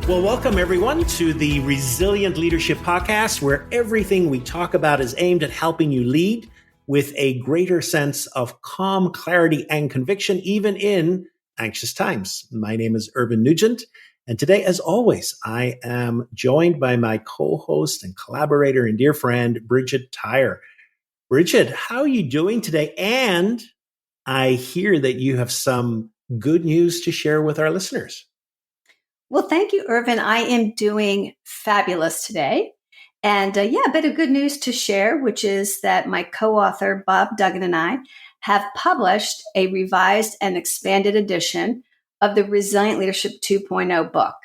Well, welcome everyone to the Resilient Leadership Podcast, where everything we talk about is aimed at helping you lead with a greater sense of calm, clarity, and conviction, even in anxious times. My name is Irvine Nugent, and today, as always, I am joined by my co-host and collaborator and dear friend, Bridgette Tyre. Bridgette, how are you doing today? And I hear that you have some good news to share with our listeners. Well, thank you, Irvine. I am doing fabulous today. And a bit of good news to share, which is that my co-author, Bob Duggan, and I have published a revised and expanded edition of the Resilient Leadership 2.0 book.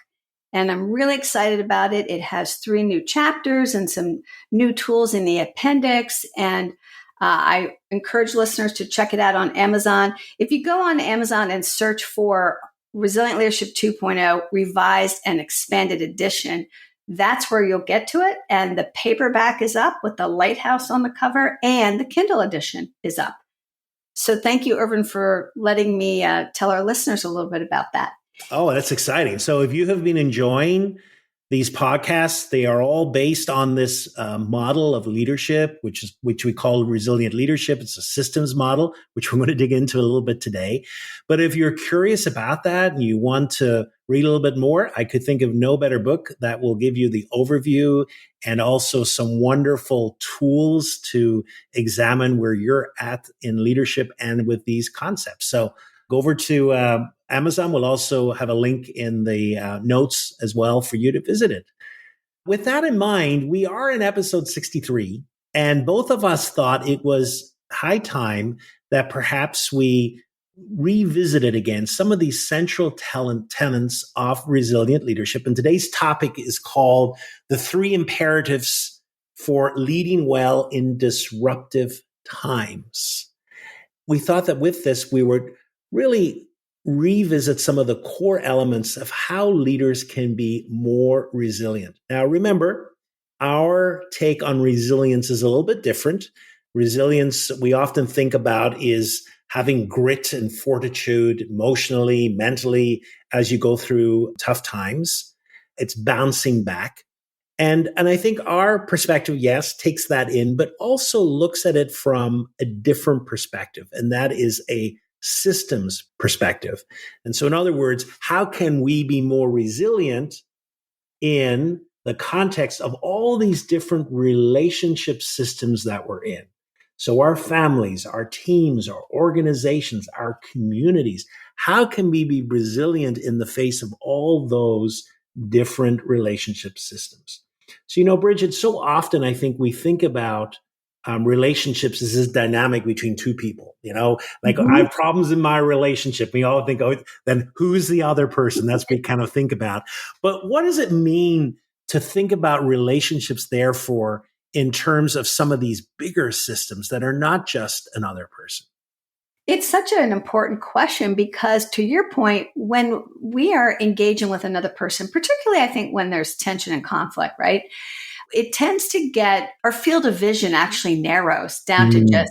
And I'm really excited about it. It has 3 new chapters and some new tools in the appendix. And I encourage listeners to check it out on Amazon. If you go on Amazon and search for Resilient Leadership 2.0 revised and expanded edition, that's where you'll get to it. And the paperback is up with the lighthouse on the cover, and the Kindle edition is up. So thank you, Irvine, for letting me tell our listeners a little bit about that. Oh, that's exciting. So if you have been enjoying these podcasts, they are all based on this model of leadership, which we call resilient leadership. It's a systems model, which we're going to dig into a little bit today. But if you're curious about that and you want to read a little bit more, I could think of no better book that will give you the overview and also some wonderful tools to examine where you're at in leadership and with these concepts. So go over to Amazon. Will also have a link in the notes as well for you to visit it. With that in mind, we are in episode 63, and both of us thought it was high time that perhaps we revisited again some of these central tenets of resilient leadership. And today's topic is called the 3 imperatives for leading well in disruptive times. We thought that with this, we would really revisit some of the core elements of how leaders can be more resilient. Now, remember, our take on resilience is a little bit different. Resilience, we often think about, is having grit and fortitude emotionally, mentally, as you go through tough times. It's bouncing back. And I think our perspective, yes, takes that in, but also looks at it from a different perspective. And that is a systems perspective. And so in other words, how can we be more resilient in the context of all these different relationship systems that we're in? So our families, our teams, our organizations, our communities, how can we be resilient in the face of all those different relationship systems? So, Bridgette, so often I think we think about relationships is this dynamic between 2 people, I have problems in my relationship. We all think, oh, then who's the other person? That's what we kind of think about. But what does it mean to think about relationships, therefore, in terms of some of these bigger systems that are not just another person? It's such an important question because, to your point, when we are engaging with another person, particularly I think when there's tension and conflict, right? It tends to get, our field of vision actually narrows down to just,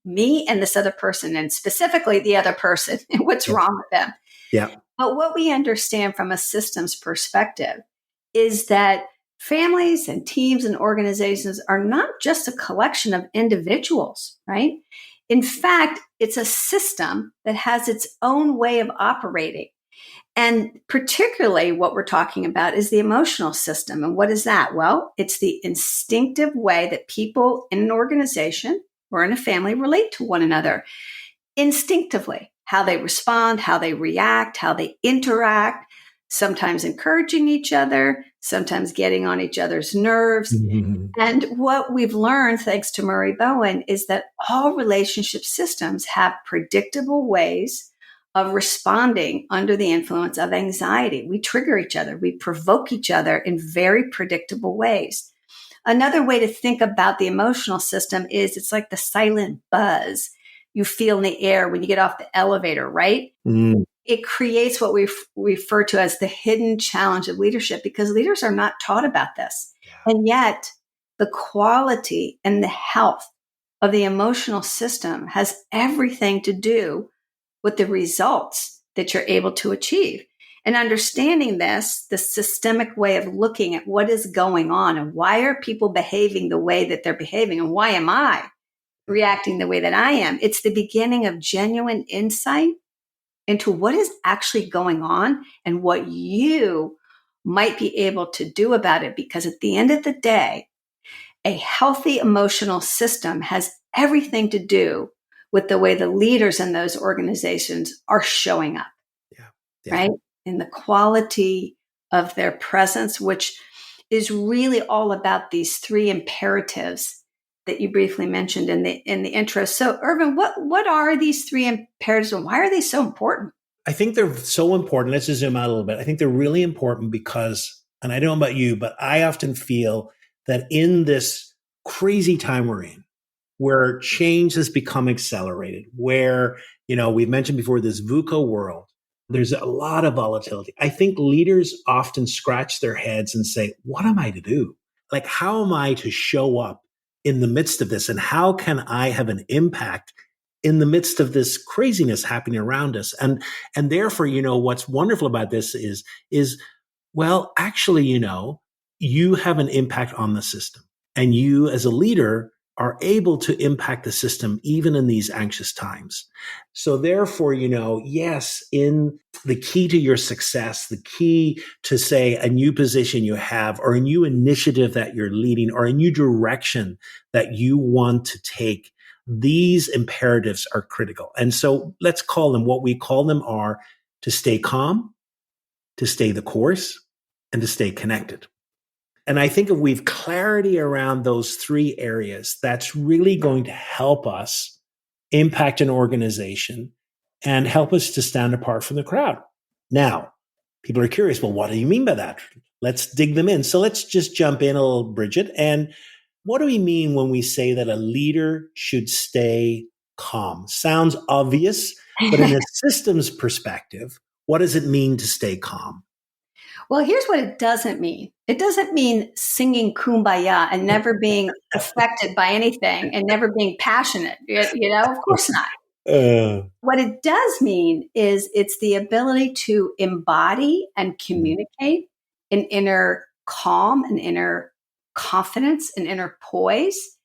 me and this other person, and specifically the other person and what's wrong with them. Yeah. But what we understand from a systems perspective is that families and teams and organizations are not just a collection of individuals, right? In fact, it's a system that has its own way of operating. And particularly what we're talking about is the emotional system. And what is that? Well, it's the instinctive way that people in an organization or in a family relate to one another instinctively, how they respond, how they react, how they interact, sometimes encouraging each other, sometimes getting on each other's nerves. Mm-hmm. And what we've learned, thanks to Murray Bowen, is that all relationship systems have predictable ways of responding under the influence of anxiety. We trigger each other. We provoke each other in very predictable ways. Another way to think about the emotional system is it's like the silent buzz you feel in the air when you get off the elevator, right? Mm. It creates what we refer to as the hidden challenge of leadership, because leaders are not taught about this. Yeah. And yet the quality and the health of the emotional system has everything to do with the results that you're able to achieve. And understanding this, the systemic way of looking at what is going on and why are people behaving the way that they're behaving and why am I reacting the way that I am? It's the beginning of genuine insight into what is actually going on and what you might be able to do about it. Because at the end of the day, a healthy emotional system has everything to do with the way the leaders in those organizations are showing up, Yeah. Yeah. right? And the quality of their presence, which is really all about these three imperatives that you briefly mentioned in the intro. So, Irvine, what are these three imperatives and why are they so important? I think they're so important. Let's just zoom out a little bit. I think they're really important because, and I don't know about you, but I often feel that in this crazy time we're in, where change has become accelerated, where, we've mentioned before this VUCA world, there's a lot of volatility. I think leaders often scratch their heads and say, what am I to do? Like, how am I to show up in the midst of this? And how can I have an impact in the midst of this craziness happening around us? And therefore, what's wonderful about this is, well, actually, you have an impact on the system. And you as a leader are able to impact the system even in these anxious times. So therefore, yes, in the key to your success, the key to say a new position you have or a new initiative that you're leading or a new direction that you want to take, these imperatives are critical. And so let's call them, what we call them are to stay calm, to stay the course, and to stay connected. And I think if we've clarity around those three areas, that's really going to help us impact an organization and help us to stand apart from the crowd. Now, people are curious, well, what do you mean by that? Let's dig them in. So let's just jump in a little, Bridgette. And what do we mean when we say that a leader should stay calm? Sounds obvious, but in a systems perspective, what does it mean to stay calm? Well, here's what it doesn't mean. It doesn't mean singing kumbaya and never being affected by anything and never being passionate. Of course not. What it does mean is it's the ability to embody and communicate an inner calm, an inner confidence, an inner poise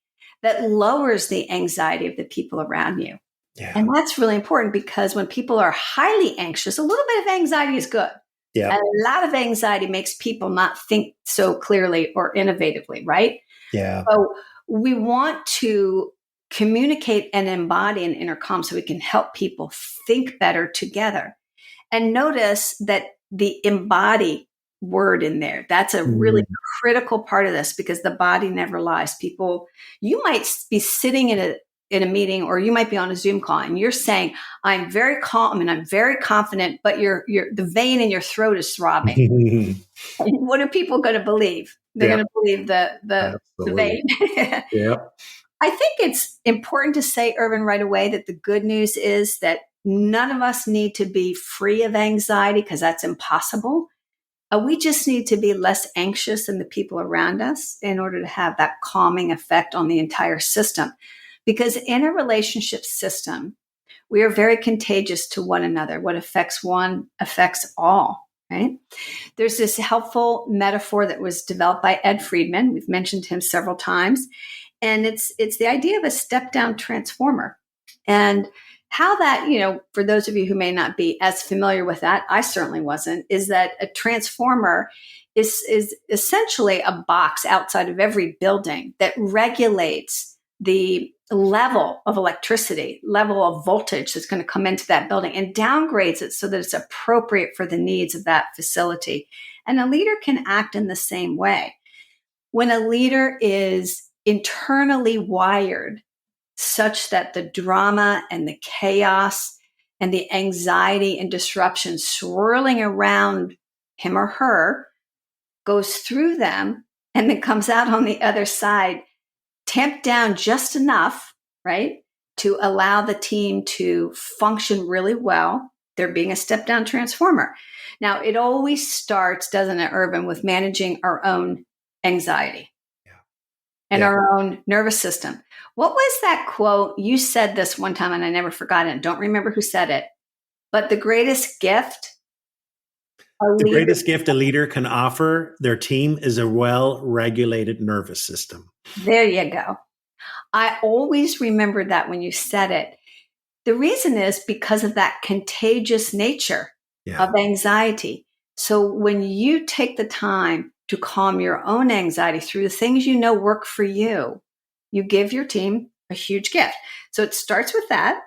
that lowers the anxiety of the people around you. Yeah. And that's really important because when people are highly anxious, a little bit of anxiety is good. Yeah. And a lot of anxiety makes people not think so clearly or innovatively, right? Yeah. So we want to communicate and embody an inner calm so we can help people think better together. And notice that the embody word in there, that's a really critical part of this because the body never lies. People, you might be sitting in a meeting or you might be on a Zoom call and you're saying, I'm very calm and I'm very confident, but the vein in your throat is throbbing. What are people going to believe? They're going to believe the vein. Yeah. I think it's important to say, Irvine, right away that the good news is that none of us need to be free of anxiety because that's impossible. We just need to be less anxious than the people around us in order to have that calming effect on the entire system. Because in a relationship system, we are very contagious to one another. What affects one affects all, right? There's this helpful metaphor that was developed by Ed Friedman. We've mentioned him several times. And it's the idea of a step-down transformer. And how that, for those of you who may not be as familiar with that, I certainly wasn't, is that a transformer is essentially a box outside of every building that regulates the level of electricity, level of voltage that's going to come into that building and downgrades it so that it's appropriate for the needs of that facility. And a leader can act in the same way. When a leader is internally wired such that the drama and the chaos and the anxiety and disruption swirling around him or her goes through them and then comes out on the other side, tamped down just enough, right, to allow the team to function really well. They're being a step-down transformer. Now, it always starts, doesn't it, Irvine, with managing our own anxiety and our own nervous system. What was that quote? You said this one time and I never forgot it. Don't remember who said it. But the greatest gift A The leader. greatest gift a leader can offer their team is a well-regulated nervous system. There you go. I always remember that when you said it. The reason is because of that contagious nature Yeah. of anxiety. So when you take the time to calm your own anxiety through the things you know work for you, you give your team a huge gift. So it starts with that,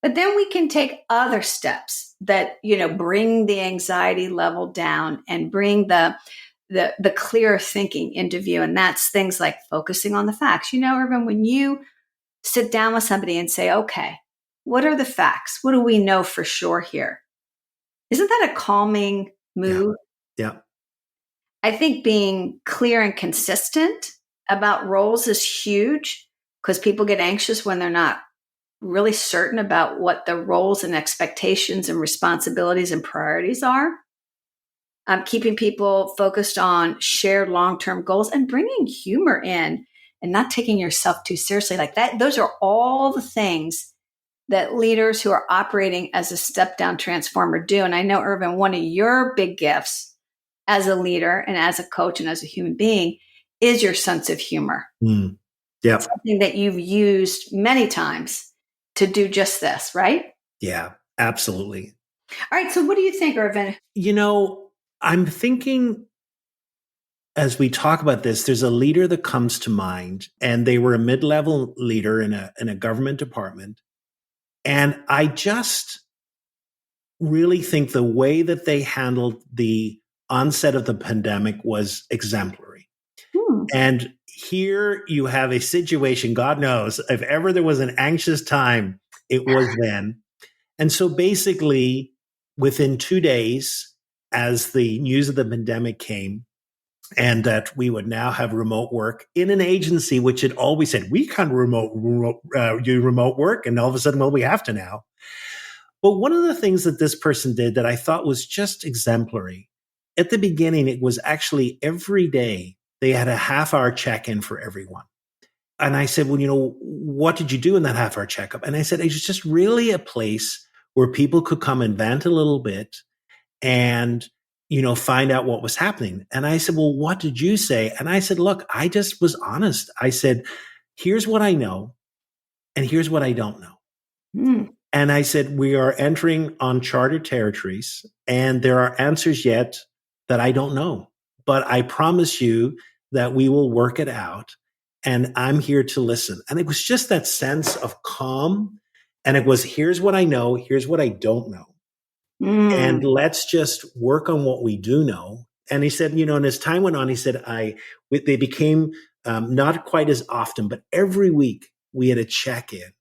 but then we can take other steps that, bring the anxiety level down and bring the clear thinking into view. And that's things like focusing on the facts. Irvin, when you sit down with somebody and say, okay, what are the facts? What do we know for sure here? Isn't that a calming Yeah. move? Yeah. I think being clear and consistent about roles is huge because people get anxious when they're not really certain about what the roles and expectations and responsibilities and priorities are. Keeping people focused on shared long-term goals and bringing humor in and not taking yourself too seriously like that. Those are all the things that leaders who are operating as a step down transformer do. And I know, Irvin, one of your big gifts as a leader and as a coach and as a human being is your sense of humor. Mm. Yeah. Something that you've used many times to do just this, right? Yeah, absolutely. All right. So what do you think, Irvin? I'm thinking as we talk about this, there's a leader that comes to mind, and they were a mid-level leader in a government department. And I just really think the way that they handled the onset of the pandemic was exemplary. And here you have a situation, God knows, if ever there was an anxious time, it was then. And so basically, within 2 days, as the news of the pandemic came, and that we would now have remote work in an agency which had always said, we can't do remote work. And all of a sudden, well, we have to now. But one of the things that this person did that I thought was just exemplary, at the beginning, it was actually every day they had a half-hour check-in for everyone. And I said, well, what did you do in that half-hour checkup? And I said, it was just really a place where people could come and vent a little bit and, find out what was happening. And I said, well, what did you say? And I said, look, I just was honest. I said, here's what I know, and here's what I don't know. Mm. And I said, we are entering uncharted territories, and there are answers yet that I don't know. But I promise you that we will work it out, and I'm here to listen. And it was just that sense of calm. And it was, here's what I know, here's what I don't know. And let's just work on what we do know. And he said, and as time went on, he said, they became not quite as often, but every week we had a check-in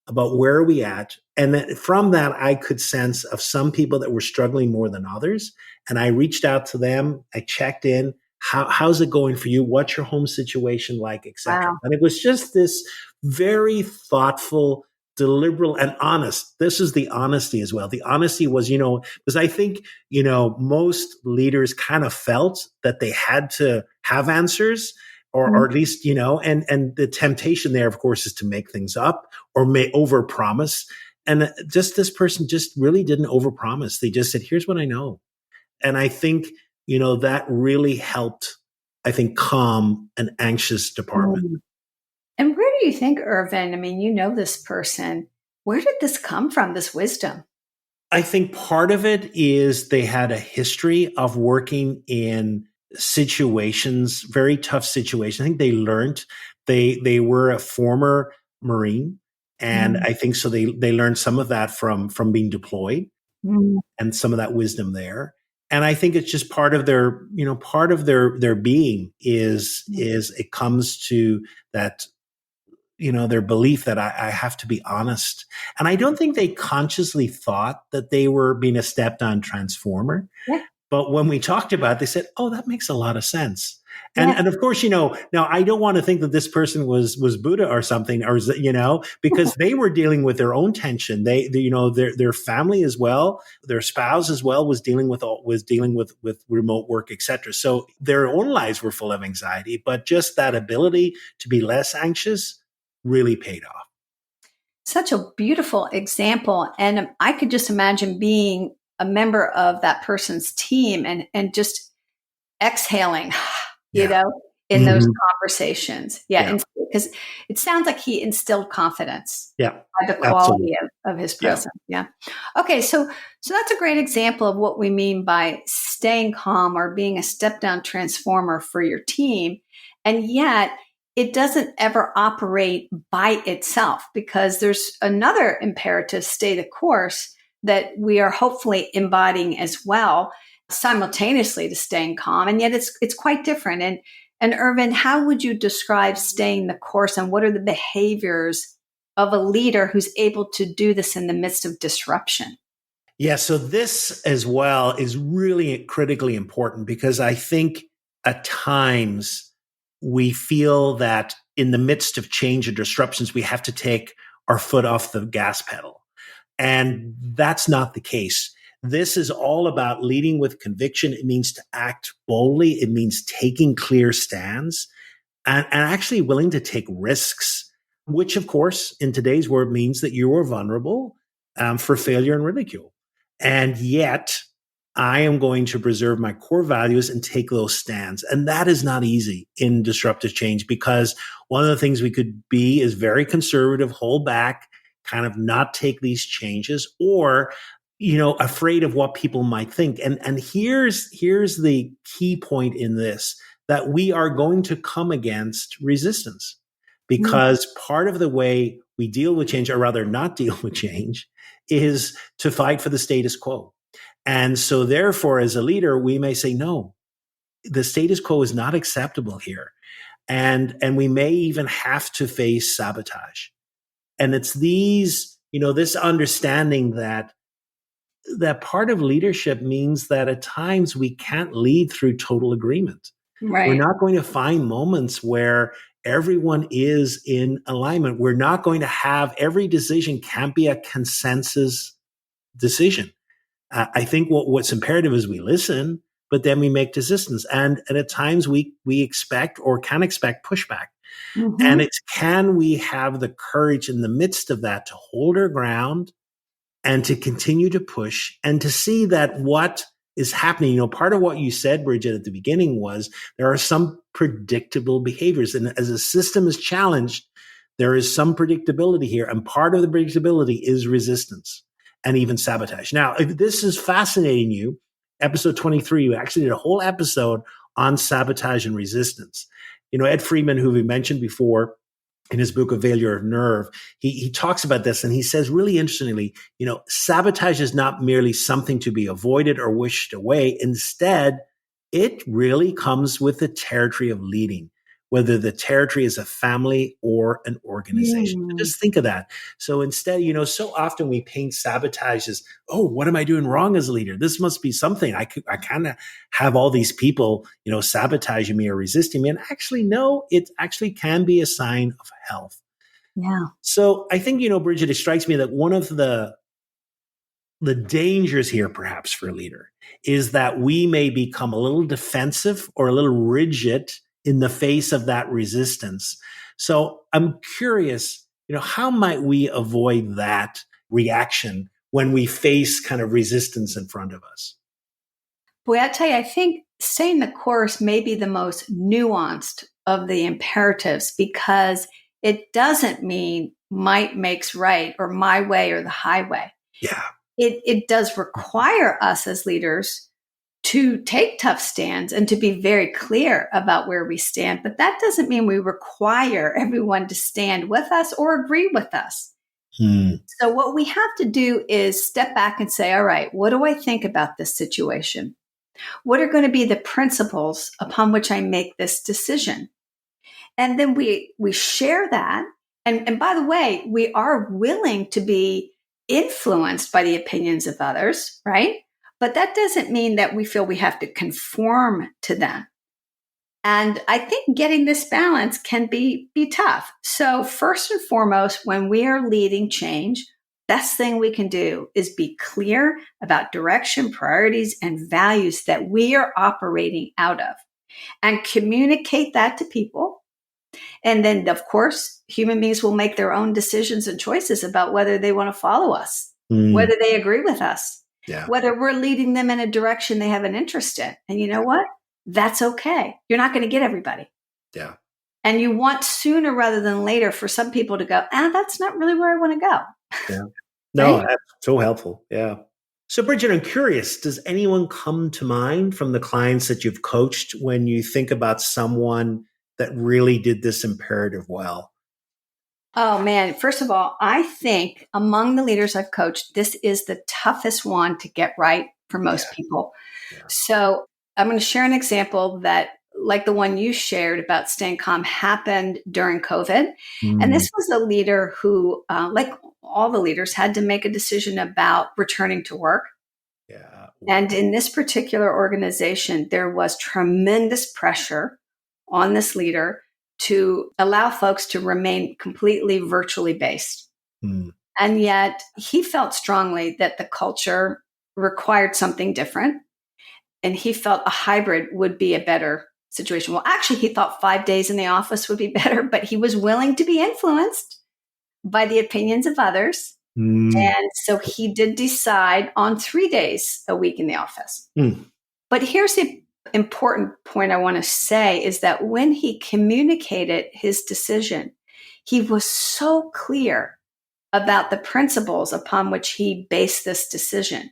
about where are we at. And that from that, I could sense of some people that were struggling more than others. And I reached out to them. I checked in. How's it going for you? What's your home situation like, et cetera? Wow. And it was just this very thoughtful, deliberate, and honest. This is the honesty as well. The honesty was, because I think, most leaders kind of felt that they had to have answers, or at least, and the temptation there, of course, is to make things up or may overpromise. And just this person just really didn't overpromise. They just said, here's what I know. And I think, that really helped, I think, calm an anxious department. And where do you think, Irvin, I mean, you know this person, where did this come from, this wisdom? I think part of it is they had a history of working in situations, very tough situations. I think they learned, they were a former Marine. And I think so they learned some of that from being deployed, and some of that wisdom there. And I think it's just part of their being is it comes to that, their belief that I have to be honest. And I don't think they consciously thought that they were being a stepped on transformer. Yeah. But when we talked about it, they said, oh, that makes a lot of sense. Yeah. And of course, now I don't want to think that this person was Buddha or something, or, because they were dealing with their own tension. Their family as well, their spouse as well was dealing with remote work, et cetera. So their own lives were full of anxiety, but just that ability to be less anxious really paid off. Such a beautiful example. And I could just imagine being a member of that person's team and just exhaling, you Yeah. know, in those Mhm. conversations. Yeah. Yeah. Because it sounds like he instilled confidence Yeah. by the Absolutely. quality of his Yeah. presence. Yeah. Okay. So that's a great example of what we mean by staying calm or being a step down transformer for your team. And yet it doesn't ever operate by itself because there's another imperative, stay the course, that we are hopefully embodying as well simultaneously to staying calm. And yet it's quite different. And Irvine, how would you describe staying the course and what are the behaviors of a leader who's able to do this in the midst of disruption? Yeah. So this as well is really critically important because I think at times we feel that in the midst of change and disruptions, we have to take our foot off the gas pedal. And that's not the case. This is all about leading with conviction. It means to act boldly. It means taking clear stands and actually willing to take risks, which of course in today's world means that you are vulnerable for failure and ridicule. And yet I am going to preserve my core values and take those stands. And that is not easy in disruptive change because one of the things we could be is very conservative, hold back, kind of not take these changes or afraid of what people might think. And here's the key point in this, that we are going to come against resistance because part of the way we deal with change, or rather not deal with change, is to fight for the status quo. And so therefore, as a leader, we may say, no, the status quo is not acceptable here. And we may even have to face sabotage. And it's this understanding that part of leadership means that at times we can't lead through total agreement. We're Right. not going to find moments where everyone is in alignment. We're not going to have every decision can't be a consensus decision. I think what's imperative is we listen, but then we make decisions. And at times we expect or can expect pushback. And Mm-hmm. it's, can we have the courage in the midst of that to hold our ground and to continue to push and to see that what is happening. Part of what you said, Bridgette, at the beginning was there are some predictable behaviors. And as a system is challenged, there is some predictability here. And part of the predictability is resistance and even sabotage. Now, if this is fascinating you, episode 23, we actually did a whole episode on sabotage and resistance. Ed Freeman, who we mentioned before, in his book, A Failure of Nerve, he talks about this and he says, really interestingly, sabotage is not merely something to be avoided or wished away. Instead, it really comes with the territory of leading, whether the territory is a family or an organization. Mm. Just think of that. So instead, so often we paint sabotage as, oh, what am I doing wrong as a leader? This must be something. I kind of have all these people, sabotaging me or resisting me. And actually, no, it actually can be a sign of health. Yeah. So I think, Bridgette, it strikes me that one of the dangers here, perhaps for a leader, is that we may become a little defensive or a little rigid in the face of that resistance. So I'm curious, how might we avoid that reaction when we face kind of resistance in front of us? Boy, I tell you, I think staying the course may be the most nuanced of the imperatives because it doesn't mean might makes right or my way or the highway. Yeah. It does require us as leaders to take tough stands and to be very clear about where we stand. But that doesn't mean we require everyone to stand with us or agree with us. So what we have to do is step back and say, all right, what do I think about this situation? What are going to be the principles upon which I make this decision? And then we share that. And by the way, we are willing to be influenced by the opinions of others, right? But that doesn't mean that we feel we have to conform to them. And I think getting this balance can be tough. So first and foremost, when we are leading change, best thing we can do is be clear about direction, priorities, and values that we are operating out of and communicate that to people. And then, of course, human beings will make their own decisions and choices about whether they want to follow us, whether they agree with us. Yeah. whether we're leading them in a direction they have an interest in. And you know what? That's okay. You're not going to get everybody. Yeah. And you want sooner rather than later for some people to go, that's not really where I want to go. Yeah. No, Right? that's so helpful. Yeah. So, Bridgette, I'm curious, does anyone come to mind from the clients that you've coached when you think about someone that really did this imperative well? Oh man, first of all, I think among the leaders I've coached, this is the toughest one to get right for most Yeah. people. Yeah. So I'm going to share an example that, like the one you shared about staying calm, happened during COVID. And Mm, this was a leader who, like all the leaders, had to make a decision about returning to work. yeah. And in this particular organization, there was tremendous pressure on this leader to allow folks to remain completely virtually based. Mm, And yet he felt strongly that the culture required something different. And he felt a hybrid would be a better situation. Well, actually, he thought 5 days in the office would be better, but he was willing to be influenced by the opinions of others. mm, And so he did decide on 3 days a week in the office. mm, But here's the important point I want to say is that when he communicated his decision, he was so clear about the principles upon which he based this decision.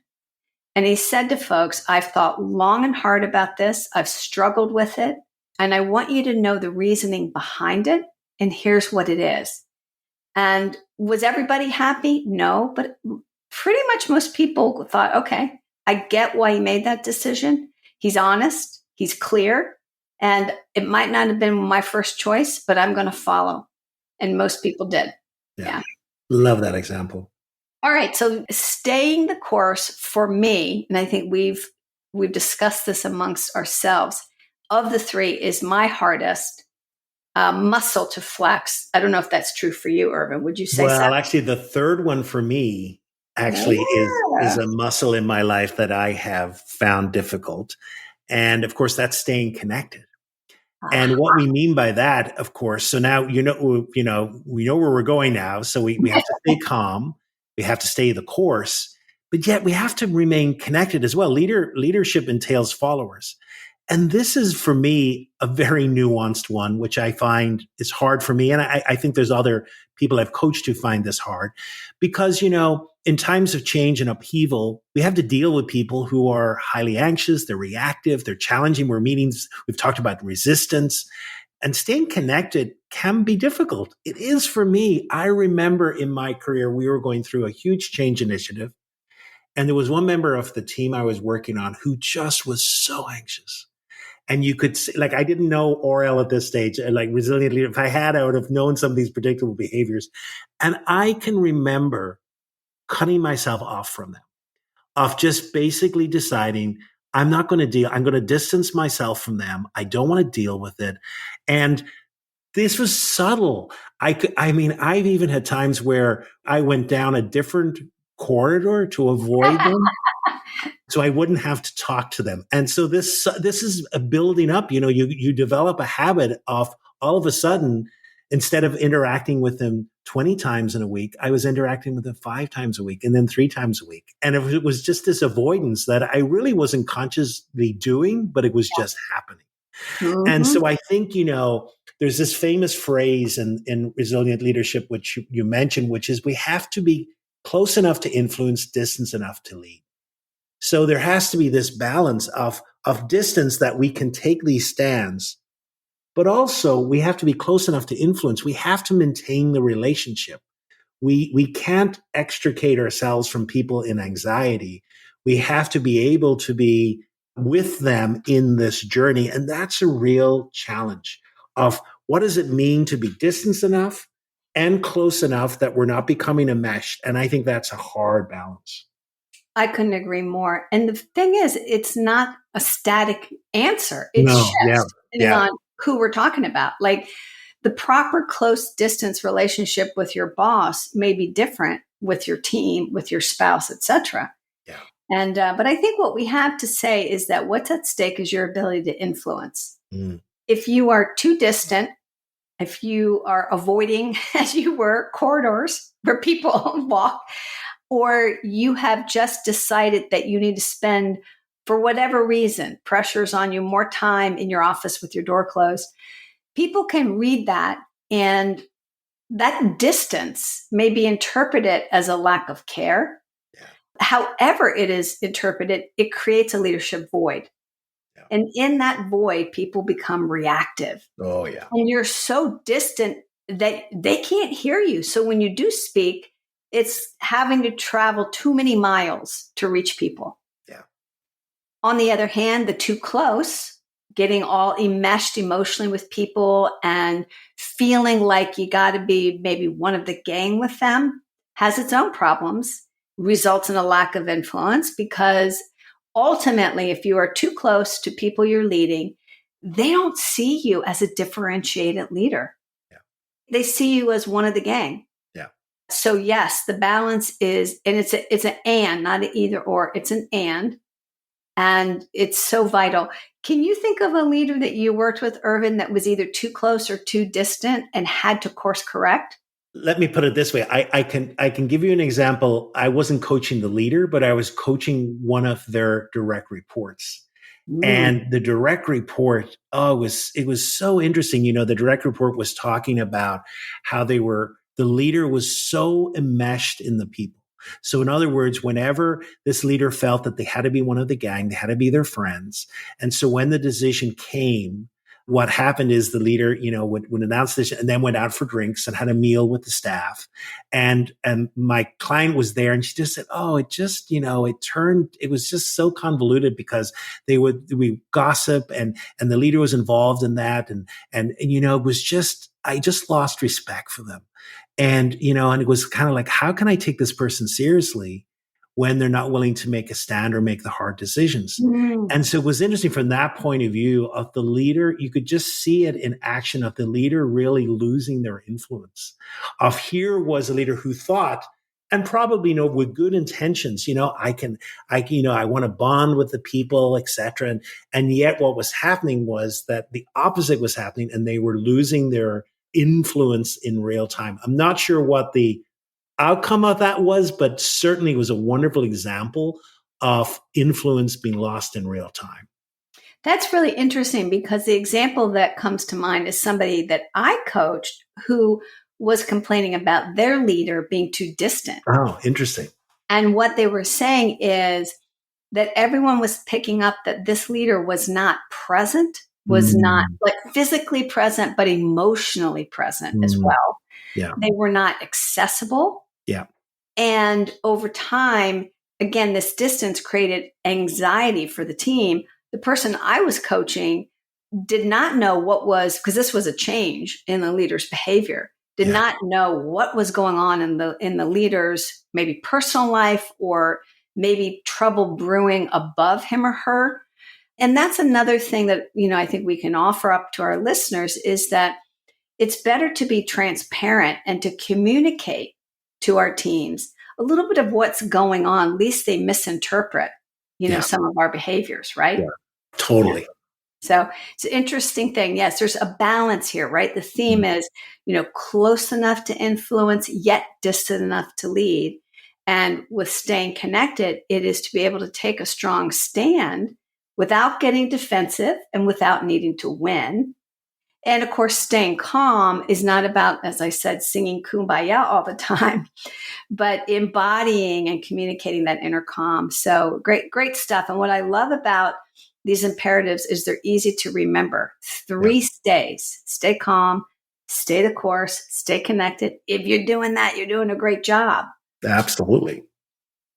And he said to folks, I've thought long and hard about this. I've struggled with it. And I want you to know the reasoning behind it. And here's what it is. And was everybody happy? No, but pretty much most people thought, okay, I get why he made that decision. He's honest, he's clear, and it might not have been my first choice, but I'm going to follow. And most people did. yeah. Yeah. Love that example. All right. So staying the course for me, and I think we've discussed this amongst ourselves, of the three is my hardest muscle to flex. I don't know if that's true for you, Irvin. Would you say so? Well, actually, the third one for me actually is Yeah. a muscle in my life that I have found difficult. And of course, that's staying connected. And what we mean by that, of course, so now we know where we're going now. So we have to stay calm, we have to stay the course, but yet we have to remain connected as well. Leadership entails followers. And this is for me a very nuanced one, which I find is hard for me. And I think there's other people I've coached who find this hard because, in times of change and upheaval, we have to deal with people who are highly anxious, they're reactive, they're challenging. We've talked about resistance, and staying connected can be difficult. It is for me. I remember in my career, we were going through a huge change initiative. And there was one member of the team I was working on who just was so anxious. And you could see, I didn't know Orel at this stage, like resilient leader. If I had, I would have known some of these predictable behaviors. And I can remember cutting myself off from them, of just basically deciding I'm not going to deal. I'm going to distance myself from them. I don't want to deal with it. And this was subtle. I've even had times where I went down a different corridor to avoid them, so I wouldn't have to talk to them. And so this is a building up. You develop a habit of all of a sudden, instead of interacting with them 20 times in a week, I was interacting with them 5 times a week and then 3 times a week. And it was just this avoidance that I really wasn't consciously doing, but it was just happening. And Mm-hmm. so I think, there's this famous phrase in resilient leadership, which you mentioned, which is we have to be close enough to influence, distance enough to lead. So there has to be this balance of distance that we can take these stands, but also we have to be close enough to influence. We have to maintain the relationship. We can't extricate ourselves from people in anxiety. We have to be able to be with them in this journey. And that's a real challenge of what does it mean to be distance enough and close enough that we're not becoming enmeshed. And I think that's a hard balance. I couldn't agree more. And the thing is, it's not a static answer. It No, yeah, shifts depending yeah. on who we're talking about. Like the proper close distance relationship with your boss may be different with your team, with your spouse, etc. Yeah. And but I think what we have to say is that what's at stake is your ability to influence. Mm. If you are too distant, if you are avoiding, as you were, corridors where people walk, or you have just decided that you need to spend, for whatever reason, pressures on you, more time in your office with your door closed, people can read that, and that distance may be interpreted as a lack of care. Yeah. However it is interpreted, it creates a leadership void. Yeah. And in that void, people become reactive. Oh, yeah. And you're so distant that they can't hear you. So when you do speak, it's having to travel too many miles to reach people. Yeah. On the other hand, the too close, getting all enmeshed emotionally with people and feeling like you got to be maybe one of the gang with them, has its own problems, results in a lack of influence, because ultimately, if you are too close to people you're leading, they don't see you as a differentiated leader. Yeah. They see you as one of the gang. Yeah. So yes, the balance is, and it's an and, not an either or, it's an and it's so vital. Can you think of a leader that you worked with, Irvine, that was either too close or too distant and had to course correct? Let me put it this way. I can give you an example. I wasn't coaching the leader, but I was coaching one of their direct reports. And the direct report, it was so interesting. You know, the direct report was talking about how the leader was so enmeshed in the people. So in other words, whenever this leader felt that they had to be one of the gang, they had to be their friends. And so when the decision came, what happened is the leader, you know, would announce this and then went out for drinks and had a meal with the staff. And my client was there and she just said, oh, it just, you know, it was just so convoluted because we gossip and the leader was involved in that. And, you know, it was just, I just lost respect for them. And, you know, and it was kind of like, how can I take this person seriously when they're not willing to make a stand or make the hard decisions? And so it was interesting from that point of view of the leader. You could just see it in action of the leader really losing their influence. Of here was a leader who thought, and probably, you know, with good intentions, you know, I want to bond with the people, etc. And yet what was happening was that the opposite was happening and they were losing their influence in real time. I'm not sure what the outcome of that was, but certainly it was a wonderful example of influence being lost in real time. That's really interesting, because the example that comes to mind is somebody that I coached who was complaining about their leader being too distant. Oh, interesting. And what they were saying is that everyone was picking up that this leader was not present, was not like physically present, but emotionally present as well. Yeah. They were not accessible. Yeah. And over time, again, this distance created anxiety for the team. The person I was coaching did not know what was, because this was a change in the leader's behavior, did not know what was going on in the leader's maybe personal life, or maybe trouble brewing above him or her. And that's another thing that, you know, I think we can offer up to our listeners, is that it's better to be transparent and to communicate to our teams a little bit of what's going on. At least they misinterpret, you know, some of our behaviors, right? Yeah. Totally. Yeah. So it's an interesting thing. Yes, there's a balance here, right? The theme is, you know, close enough to influence, yet distant enough to lead. And with staying connected, it is to be able to take a strong stand without getting defensive and without needing to win. And of course, staying calm is not about, as I said, singing Kumbaya all the time, but embodying and communicating that inner calm. So great stuff. And what I love about these imperatives is they're easy to remember. 3 stays: stay calm, stay the course, stay connected. If you're doing that, you're doing a great job. Absolutely.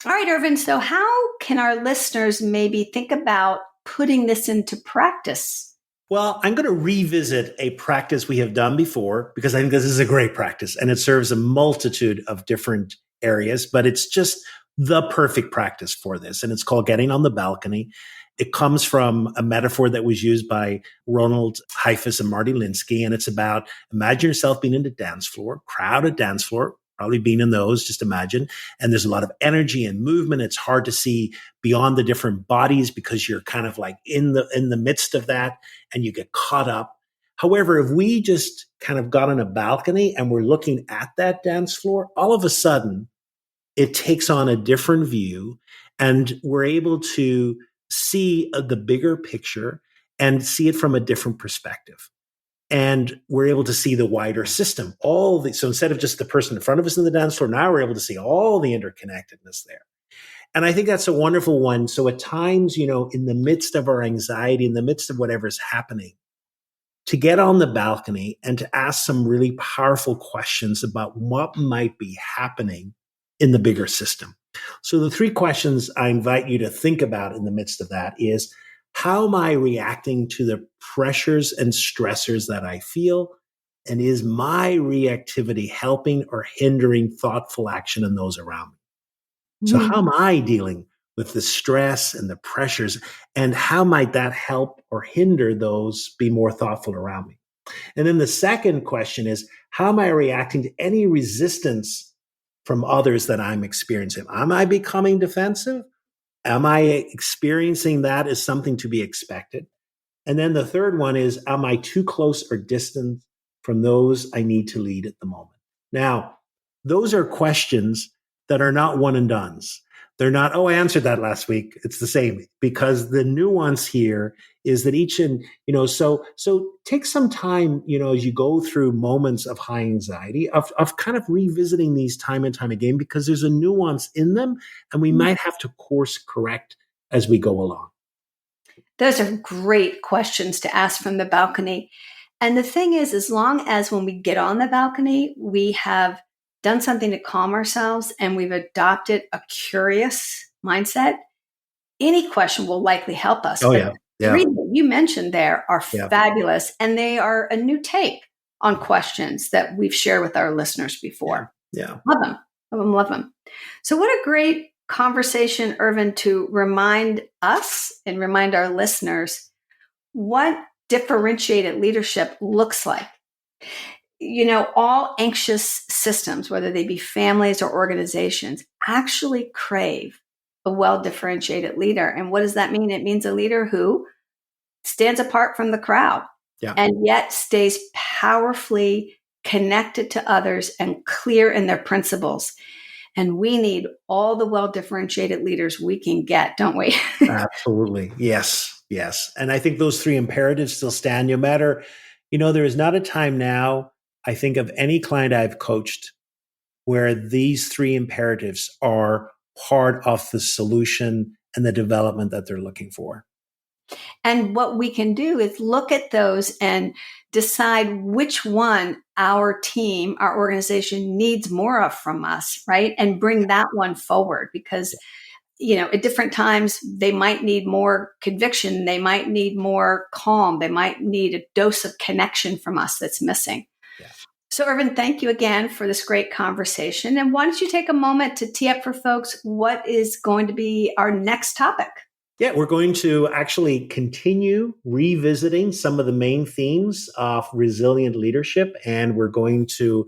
All right, Irvine. So how can our listeners maybe think about putting this into practice? Well, I'm going to revisit a practice we have done before because I think this is a great practice and it serves a multitude of different areas, but it's just the perfect practice for this. And it's called getting on the balcony. It comes from a metaphor that was used by Ronald Heifetz and Marty Linsky. And it's about, imagine yourself being in the dance floor, crowded dance floor, probably being in those, just imagine. And there's a lot of energy and movement. It's hard to see beyond the different bodies because you're kind of like in the midst of that and you get caught up. However, if we just kind of got on a balcony and we're looking at that dance floor, all of a sudden it takes on a different view, and we're able to see the bigger picture and see it from a different perspective. And we're able to see the wider system. So instead of just the person in front of us in the dance floor, now we're able to see all the interconnectedness there. And I think that's a wonderful one. So at times, in the midst of our anxiety, in the midst of whatever's happening, to get on the balcony and to ask some really powerful questions about what might be happening in the bigger system. So the 3 questions I invite you to think about in the midst of that is, how am I reacting to the pressures and stressors that I feel? And is my reactivity helping or hindering thoughtful action in those around me? So how am I dealing with the stress and the pressures, and how might that help or hinder those be more thoughtful around me? And then the second question is, how am I reacting to any resistance from others that I'm experiencing? Am I becoming defensive? Am I experiencing that as something to be expected? And then the third one is, am I too close or distant from those I need to lead at the moment? Now, those are questions that are not one and dones. They're not, I answered that last week. It's the same, because the nuance here is that so take some time, as you go through moments of high anxiety, of kind of revisiting these time and time again, because there's a nuance in them, and we might have to course correct as we go along. Those are great questions to ask from the balcony. And the thing is, as long as when we get on the balcony, we have done something to calm ourselves and we've adopted a curious mindset, any question will likely help us. Oh, but yeah. the 3 that you mentioned there are fabulous, and they are a new take on questions that we've shared with our listeners before. Yeah. Love them. Love them. Love them. So what a great conversation, Irvine, to remind us and remind our listeners what differentiated leadership looks like. All anxious systems, whether they be families or organizations, actually crave a well-differentiated leader. And what does that mean? It means a leader who stands apart from the crowd and yet stays powerfully connected to others and clear in their principles. And we need all the well-differentiated leaders we can get, don't we? Absolutely. Yes. And I think those 3 imperatives still stand no matter, there is not a time now, I think, of any client I've coached where these 3 imperatives are part of the solution and the development that they're looking for. And what we can do is look at those and decide which one our team, our organization needs more of from us, right? And bring that one forward, because at different times, they might need more conviction. They might need more calm. They might need a dose of connection from us that's missing. Yeah. So, Irvine, thank you again for this great conversation. And why don't you take a moment to tee up for folks what is going to be our next topic? Yeah, we're going to actually continue revisiting some of the main themes of resilient leadership, and we're going to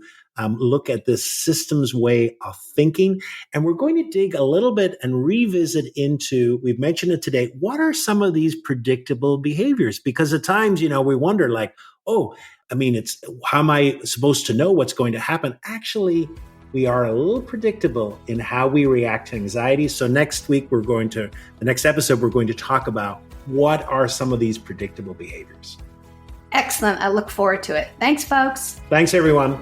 look at this systems way of thinking. And we're going to dig a little bit and revisit into, we've mentioned it today, what are some of these predictable behaviors? Because at times, we wonder like, it's how am I supposed to know what's going to happen? Actually, we are a little predictable in how we react to anxiety. So next week, the next episode, we're going to talk about what are some of these predictable behaviors. Excellent. I look forward to it. Thanks, folks. Thanks, everyone.